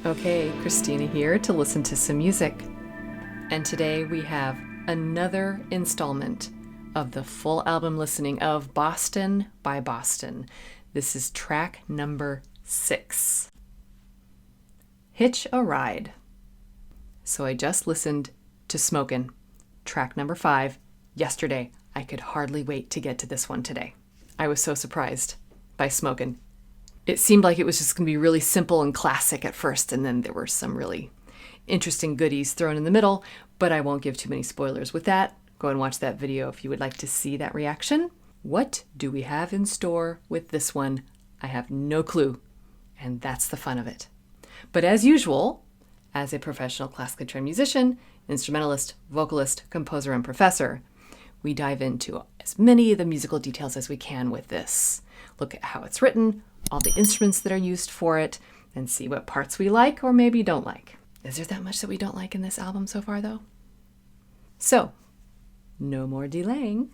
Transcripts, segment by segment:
Okay, Christina here to listen to some music. And today we have another installment of the full album listening of Boston by Boston. This is track number 6. Hitch a Ride. So I just listened to Smokin', track number 5, yesterday. I could hardly wait to get to this one today. I was so surprised by Smokin'. It seemed like it was just going to be really simple and classic at first, and then there were some really interesting goodies thrown in the middle, but I won't give too many spoilers with that. Go and watch that video if you would like to see that reaction. What do we have in store with this one? I have no clue, and that's the fun of it. But as usual, as a professional classically trained musician, instrumentalist, vocalist, composer, and professor, we dive into as many of the musical details as we can with this. Look at how it's written, all the instruments that are used for it, and see what parts we like or maybe don't like. Is there that much that we don't like in this album so far, though? So, no more delaying.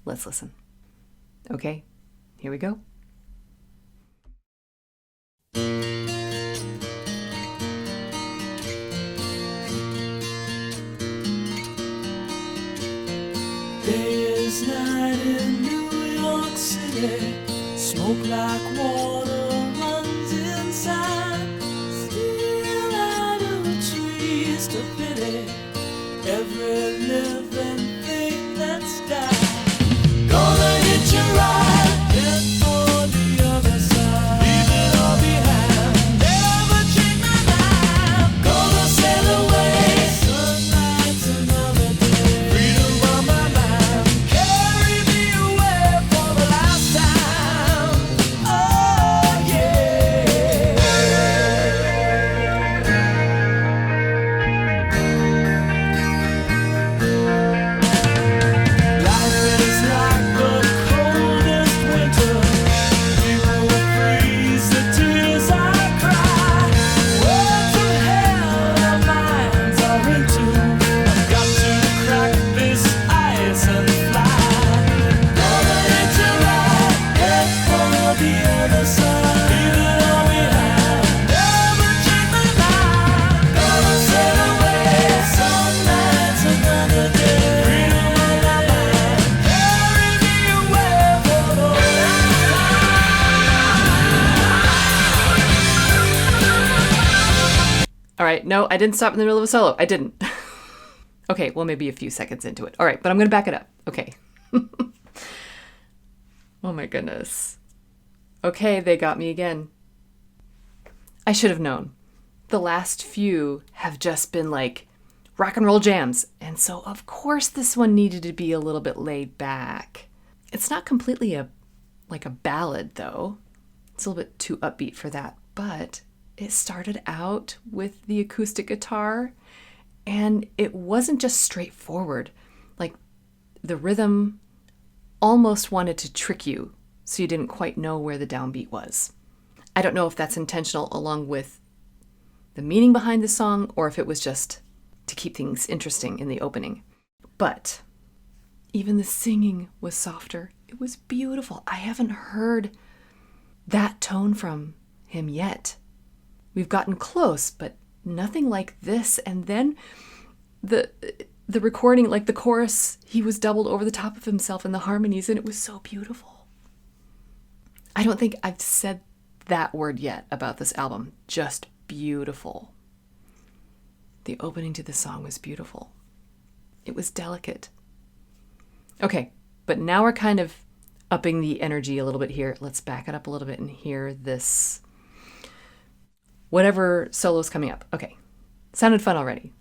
Let's listen. Okay, here we go. Day is night in New York City. Smoke like water runs inside. Still out of trees to pity every living thing that's died. Gonna hitch a ride, head for the other side. Leave it all behind, never change my mind. Gonna sail away, sunlight's another day. Freedom on my mind, carry me away for the last time. Oh yeah. Life is like the coldest winter. People freeze the tears I cry. Words of hell our minds are into. I've got to crack this ice and fly. Gonna hitch a ride, head for the other side. Leave it all behind, never change my mind. Gonna sail away, some nights another day. Freedom on my mind, carry me away for the last time. All right, no, I didn't stop in the middle of a solo. I didn't. Okay, well, maybe a few seconds into it. All right, but I'm going to back it up. Okay. Oh my goodness. Okay, they got me again. I should have known. The last few have just been like rock and roll jams. And so, of course, this one needed to be a little bit laid back. It's not completely like a ballad, though. It's a little bit too upbeat for that. But it started out with the acoustic guitar, and it wasn't just straightforward. Like, the rhythm almost wanted to trick you, so you didn't quite know where the downbeat was. I don't know if that's intentional along with the meaning behind the song, or if it was just to keep things interesting in the opening. But even the singing was softer. It was beautiful. I haven't heard that tone from him yet. We've gotten close, but nothing like this. And then the recording, like the chorus, he was doubled over the top of himself in the harmonies, and it was so beautiful. I don't think I've said that word yet about this album. Just beautiful. The opening to the song was beautiful. It was delicate. Okay, but now we're kind of upping the energy a little bit here. Let's back it up a little bit and hear this. Whatever solo's coming up. Okay, sounded fun already.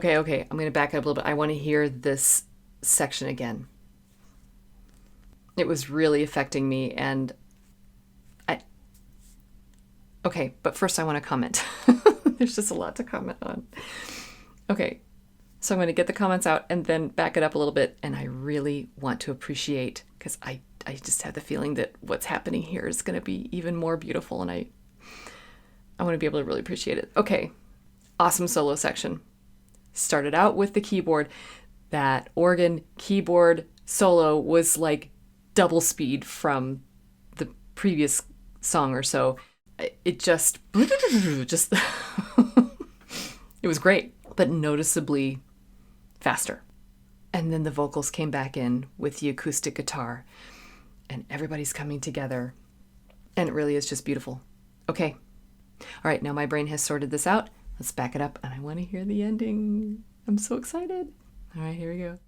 Okay. I'm going to back up a little bit. I want to hear this section again. It was really affecting me, and okay, but first I want to comment. There's just a lot to comment on. Okay, so I'm going to get the comments out and then back it up a little bit, and I really want to appreciate, because I just have the feeling that what's happening here is going to be even more beautiful, and I want to be able to really appreciate it. Okay, awesome solo section. Started out with the keyboard. That organ keyboard solo was like double speed from the previous song or so. It just it was great, but noticeably faster. And then the vocals came back in with the acoustic guitar, and everybody's coming together, and it really is just beautiful. Okay. All right, now my brain has sorted this out. Let's back it up, and I want to hear the ending. I'm so excited. All right, here we go.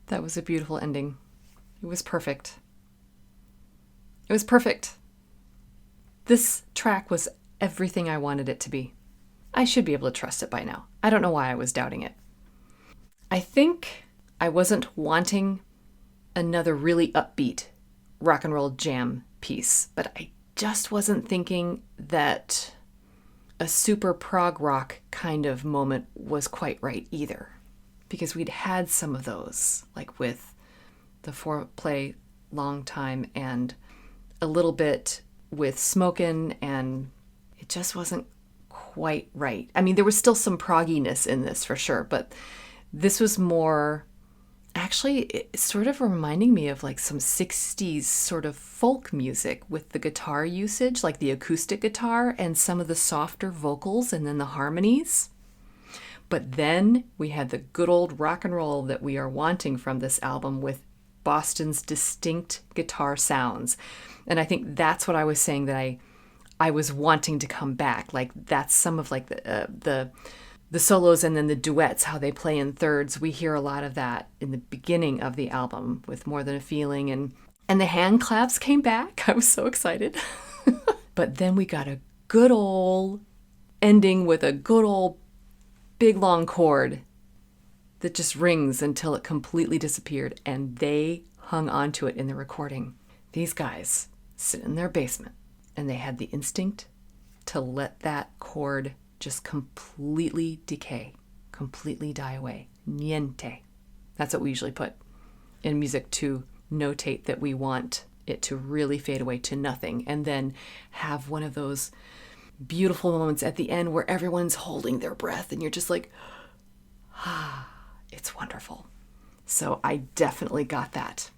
That was a beautiful ending. It was perfect. It was perfect. This track was everything I wanted it to be. I should be able to trust it by now. I don't know why I was doubting it. I think I wasn't wanting another really upbeat rock and roll jam piece, but I just wasn't thinking that a super prog rock kind of moment was quite right either. Because we'd had some of those, like with the foreplay long time and a little bit with Smokin', and it just wasn't quite right. I mean, there was still some progginess in this for sure, but this was more, actually, it's sort of reminding me of like some 60s sort of folk music with the guitar usage, like the acoustic guitar and some of the softer vocals and then the harmonies. But then we had the good old rock and roll that we are wanting from this album with Boston's distinct guitar sounds. And I think that's what I was saying, that I was wanting to come back. Like that's some of like the solos and then the duets, how they play in thirds. We hear a lot of that in the beginning of the album with More Than a Feeling, and the hand claps came back. I was so excited. But then we got a good old ending with a good old big long chord that just rings until it completely disappeared, and they hung on to it in the recording. These guys sit in their basement and they had the instinct to let that chord just completely decay, completely die away. Niente. That's what we usually put in music to notate that we want it to really fade away to nothing, and then have one of those beautiful moments at the end where everyone's holding their breath and you're just like, ah, it's wonderful. So I definitely got that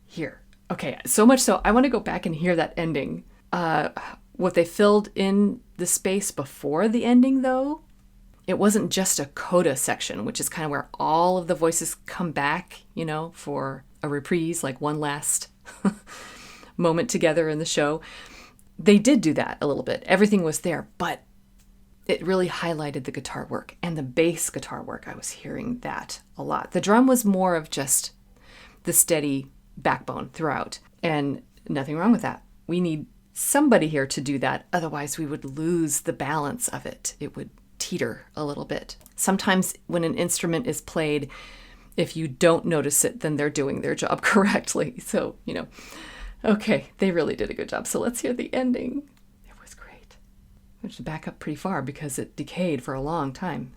here. Okay, so much so I want to go back and hear that ending. What they filled in the space before the ending, though, it wasn't just a coda section, which is kind of where all of the voices come back, for a reprise, like one last moment together in the show. They did do that a little bit. Everything was there, but it really highlighted the guitar work and the bass guitar work. I was hearing that a lot. The drum was more of just the steady backbone throughout, and nothing wrong with that. We need somebody here to do that. Otherwise, we would lose the balance of it. It would teeter a little bit. Sometimes when an instrument is played, if you don't notice it, then they're doing their job correctly. So, okay, they really did a good job. So let's hear the ending. It was great. I have to back up pretty far because it decayed for a long time.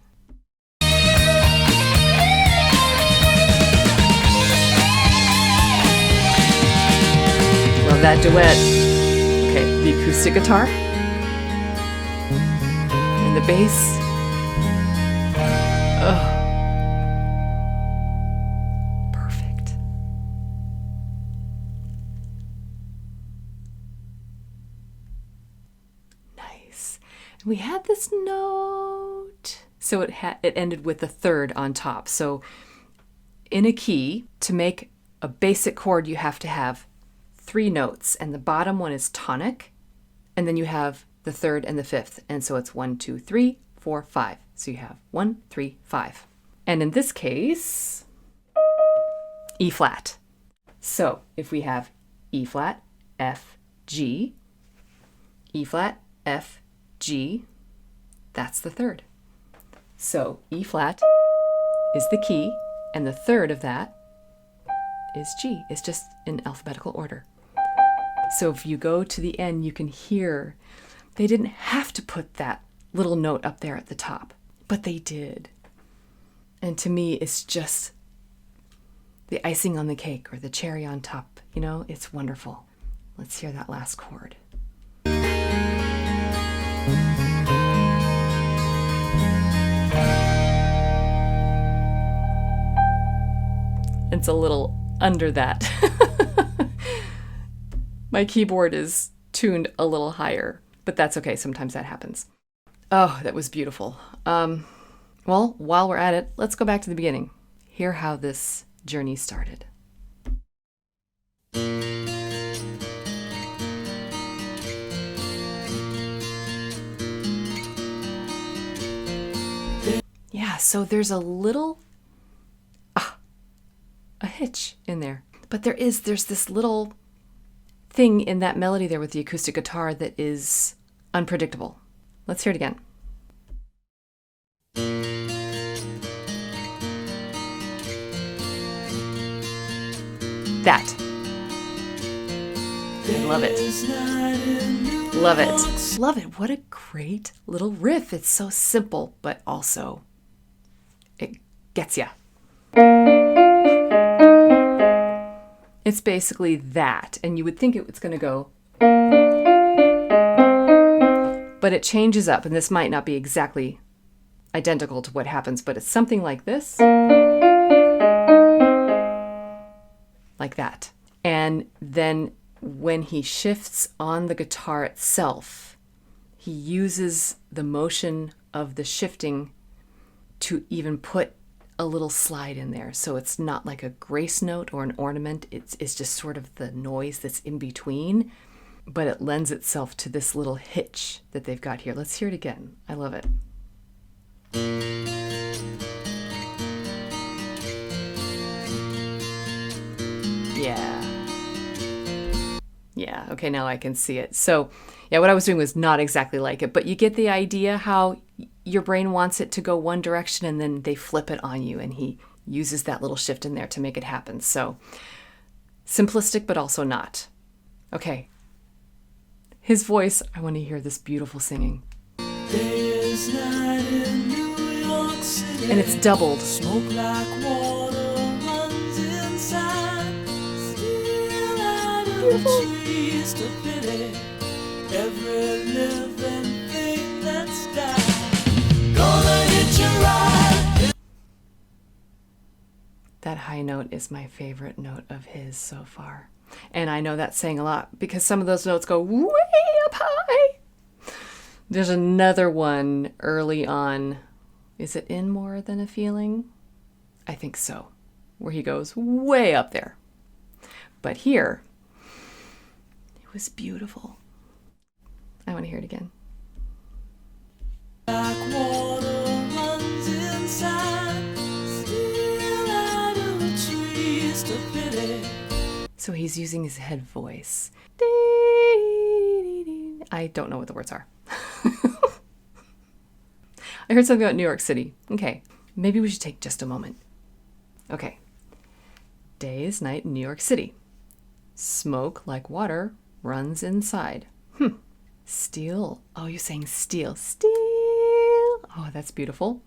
Love that duet. Okay, the acoustic guitar and the bass. Oh, perfect. Nice. And we had this note. So it ended with the third on top. So in a key, to make a basic chord, you have to have 3 notes, and the bottom one is tonic, and then you have the third and the fifth, and so it's 1, 2, 3, 4, 5. So you have 1, 3, 5. And in this case, E flat. So if we have E flat, F, G, E flat, F, G, that's the third. So E flat is the key, and the third of that is G. It's just in alphabetical order. So if you go to the end, you can hear they didn't have to put that little note up there at the top, but they did. And to me, it's just the icing on the cake or the cherry on top. It's wonderful. Let's hear that last chord. It's a little under that. My keyboard is tuned a little higher, but that's okay. Sometimes that happens. Oh, that was beautiful. Well, while we're at it, let's go back to the beginning. Hear how this journey started. Yeah, so there's a little a hitch in there. But there's this little thing in that melody there with the acoustic guitar that is unpredictable. Let's hear it again. That. I love it. Love it. Love it. What a great little riff. It's so simple, but also it gets ya. It's basically that, and you would think it's going to go, but it changes up, and this might not be exactly identical to what happens, but it's something like this, like that. And then when he shifts on the guitar itself, he uses the motion of the shifting to even put a little slide in there. So it's not like a grace note or an ornament. It's just sort of the noise that's in between, but it lends itself to this little hitch that they've got here. Let's hear it again. I love it. Yeah. Yeah, okay, now I can see it. So, yeah, what I was doing was not exactly like it, but you get the idea how your brain wants it to go one direction and then they flip it on you, and he uses that little shift in there to make it happen. So, simplistic, but also not. Okay. His voice, I want to hear this beautiful singing. There's night in New York City. And it's doubled. Smoke like water runs inside. Still out of trees to pity every living thing that's died. Gonna hitch a ride. That high note is my favorite note of his so far. And I know that's saying a lot because some of those notes go way up high. There's another one early on. Is it In More Than a Feeling? I think so. Where he goes way up there. But here, it was beautiful. I want to hear it again. like water runs inside. Still out of trees to pity. So he's using his head voice. I don't know what the words are. I heard something about New York City. Okay, maybe we should take just a moment. Okay. Day is night in New York City. Smoke like water runs inside. Steel. Oh, you're saying steel. Steel. Oh, that's beautiful.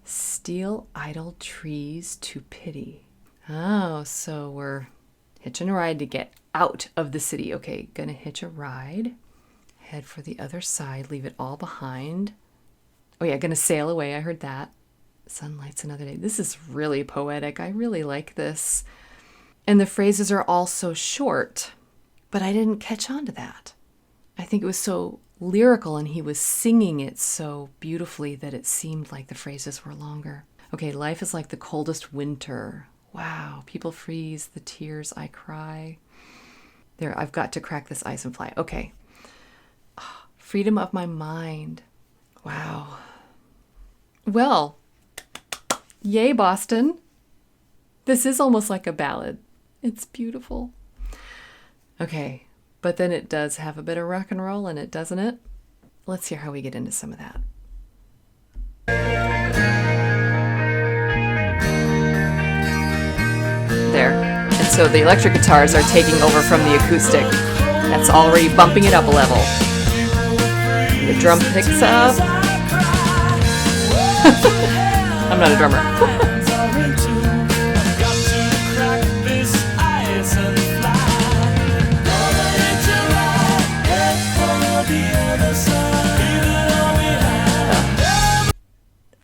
Steel idle trees to pity. Oh, so we're hitching a ride to get out of the city. Okay, gonna hitch a ride. Head for the other side. Leave it all behind. Oh yeah, gonna sail away. I heard that. Sun lights another day. This is really poetic. I really like this. And the phrases are all so short, but I didn't catch on to that. I think it was so lyrical and he was singing it so beautifully that it seemed like the phrases were longer. Okay, life is like the coldest winter. Wow, people freeze, the tears I cry. There, I've got to crack this ice and fly. Okay. Oh, freedom of my mind. Wow. Well, yay, Boston. This is almost like a ballad. It's beautiful. Okay, but then it does have a bit of rock and roll in it, doesn't it? Let's hear how we get into some of that. There. And so the electric guitars are taking over from the acoustic. That's already bumping it up a level. The drum picks up. I'm not a drummer.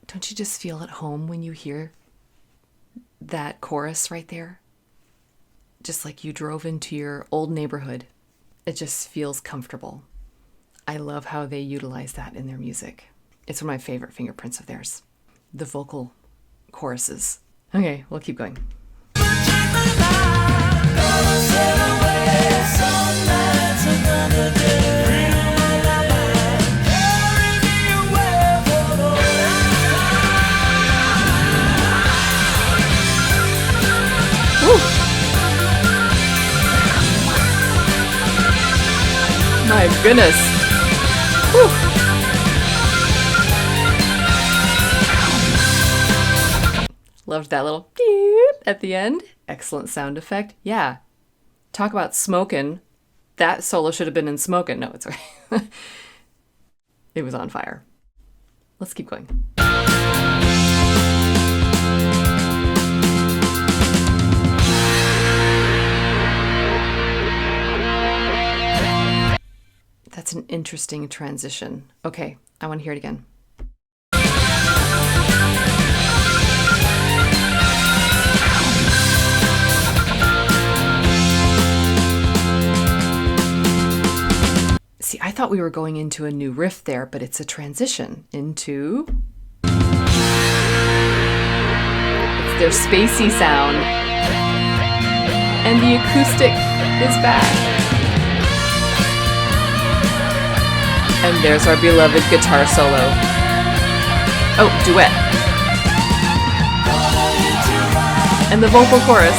Don't you just feel at home when you hear that chorus right there? Just like you drove into your old neighborhood. It just feels comfortable. I love how they utilize that in their music. It's one of my favorite fingerprints of theirs. The vocal choruses. Okay, we'll keep going. Woo. My goodness. Woo. Loved that little beep at the end. Excellent sound effect. Yeah. Talk about smoking. That solo should have been in Smokin'. No, it's okay. It was on fire. Let's keep going. That's an interesting transition. Okay, I want to hear it again. See, I thought we were going into a new riff there, but it's a transition into... It's their spacey sound. And the acoustic is back. And there's our beloved guitar solo. Oh, duet. And the vocal chorus.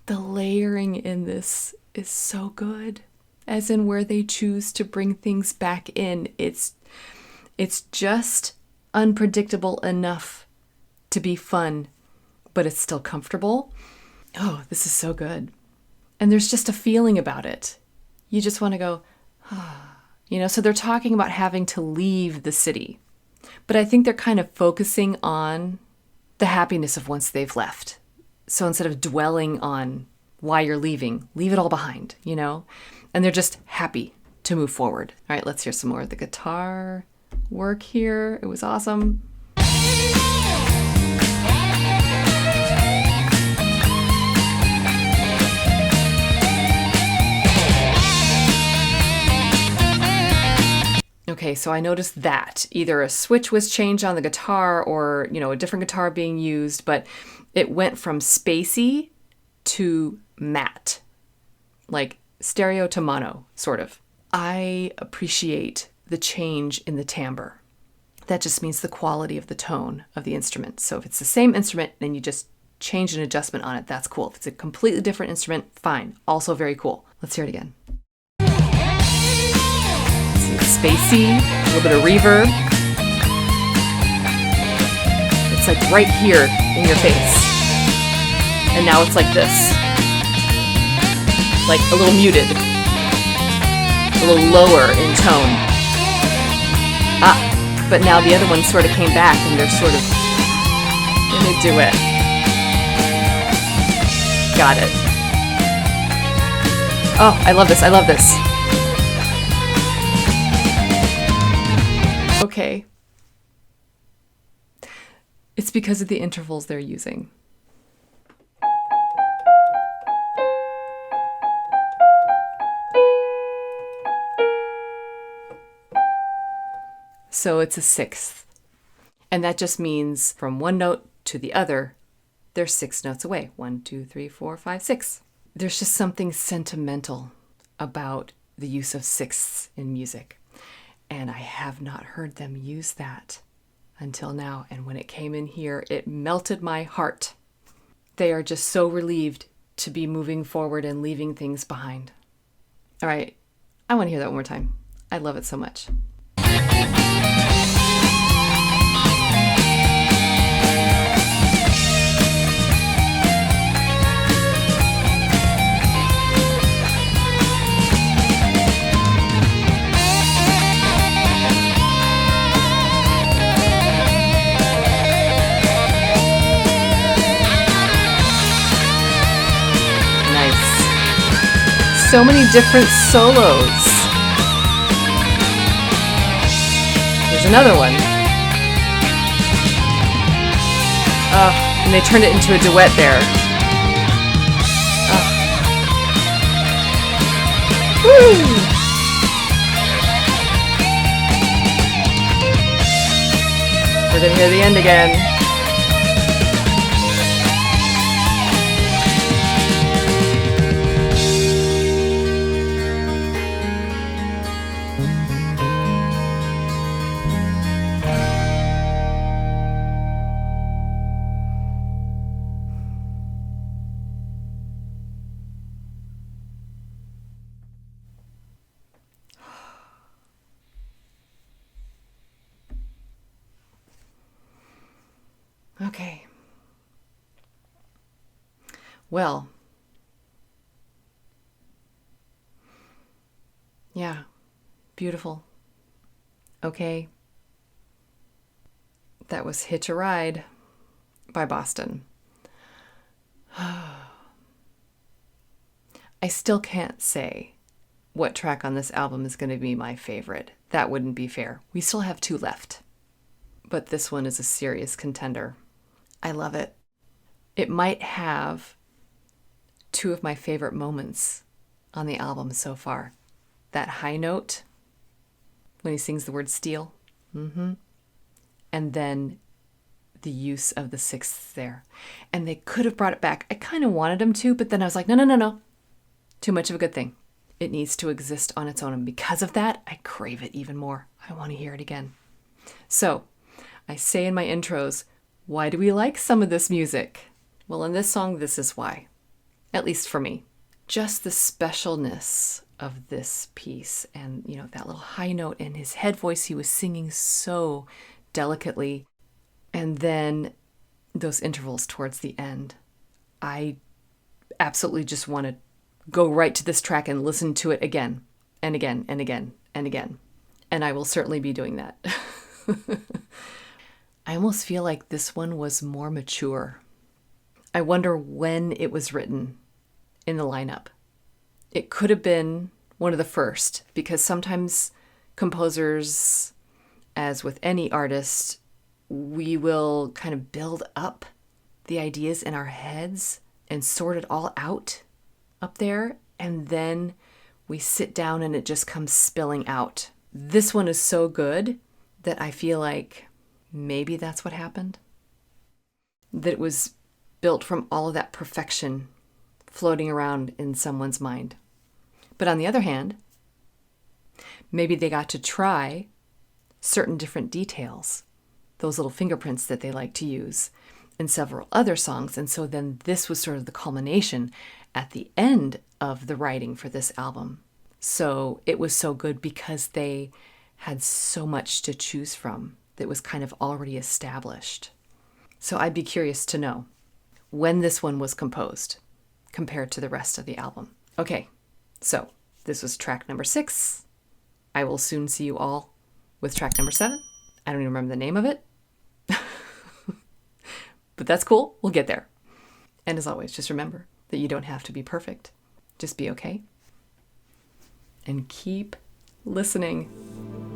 The layering in this is so good. As in where they choose to bring things back in. It's just unpredictable enough to be fun, but it's still comfortable. Oh, this is so good. And there's just a feeling about it. You just want to go, ah. So they're talking about having to leave the city. But I think they're kind of focusing on the happiness of once they've left. So instead of dwelling on why you're leaving, leave it all behind, And they're just happy to move forward. All right, let's hear some more of the guitar work here. It was awesome. Okay, so I noticed that either a switch was changed on the guitar or, a different guitar being used, but it went from spacey to matte, like stereo to mono, sort of. I appreciate the change in the timbre. That just means the quality of the tone of the instrument. So if it's the same instrument and you just change an adjustment on it, that's cool. If it's a completely different instrument, fine. Also very cool. Let's hear it again. It's spacey, a little bit of reverb. It's like right here in your face. And now it's like this. Like a little muted. A little lower in tone. But now the other one sort of came back and they're sort of in a duet. Got it. Oh, I love this. I love this. Okay. It's because of the intervals they're using. So it's a sixth. And that just means from one note to the other, they're 6 notes away. 1, 2, 3, 4, 5, 6. There's just something sentimental about the use of sixths in music. And I have not heard them use that until now. And when it came in here, it melted my heart. They are just so relieved to be moving forward and leaving things behind. All right, I want to hear that one more time. I love it so much. So many different solos. There's another one. And they turned it into a duet there. Woo! We're gonna hear the end again. Okay. Well, yeah, beautiful. Okay. That was Hitch a Ride by Boston. I still can't say what track on this album is going to be my favorite. That wouldn't be fair. We still have 2 left. But this one is a serious contender. I love it. It might have 2 of my favorite moments on the album so far. That high note when he sings the word steel. And then the use of the sixths there. And they could have brought it back. I kind of wanted them to, but then I was like, no. Too much of a good thing. It needs to exist on its own. And because of that, I crave it even more. I want to hear it again. So I say in my intros, why do we like some of this music? Well, in this song, this is why. At least for me. Just the specialness of this piece and, that little high note and his head voice, he was singing so delicately. And then those intervals towards the end. I absolutely just want to go right to this track and listen to it again and again and again and again. And I will certainly be doing that. I almost feel like this one was more mature. I wonder when it was written in the lineup. It could have been one of the first, because sometimes composers, as with any artist, we will kind of build up the ideas in our heads and sort it all out up there, and then we sit down and it just comes spilling out. This one is so good that I feel like maybe that's what happened. That it was built from all of that perfection floating around in someone's mind. But on the other hand, Maybe they got to try certain different details, those little fingerprints that they like to use in several other songs. And so then this was sort of the culmination at the end of the writing for this album. So it was so good because they had so much to choose from that was kind of already established. So I'd be curious to know when this one was composed compared to the rest of the album. Okay, so this was track number 6. I will soon see you all with track number 7. I don't even remember the name of it. But that's cool. We'll get there. And as always, just remember that you don't have to be perfect. Just be okay. And keep listening.